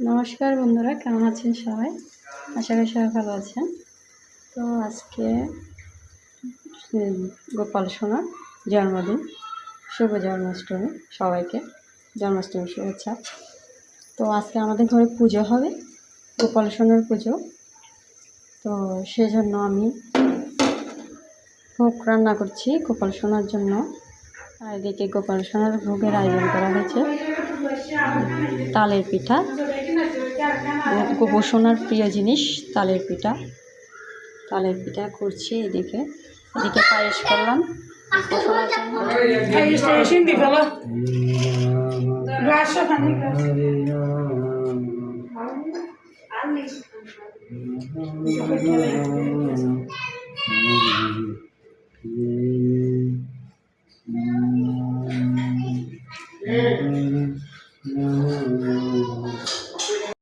নমস্কার বন্ধুরা, কেমন আছেন সবাই? আশা করি সবাই ভালো আছেন। তো আজকে গোপাল সোনার জন্মদিন, শুভ জন্মাষ্টমী। সবাইকে জন্মাষ্টমীর শুভেচ্ছা। তো আজকে আমাদের ঘরে পুজো হবে, গোপাল সোনার পুজো। তো সেজন্য আমি ভোগ রান্না করছি গোপাল সোনার জন্য। আর এদিকে গোপাল সোনার ভোগের আয়োজন করা হয়েছে তালের পিঠা, গোপাল সোনার প্রিয় জিনিস তালের পিঠা। তালের পিঠা করছি। এদিকে পায়েস করলাম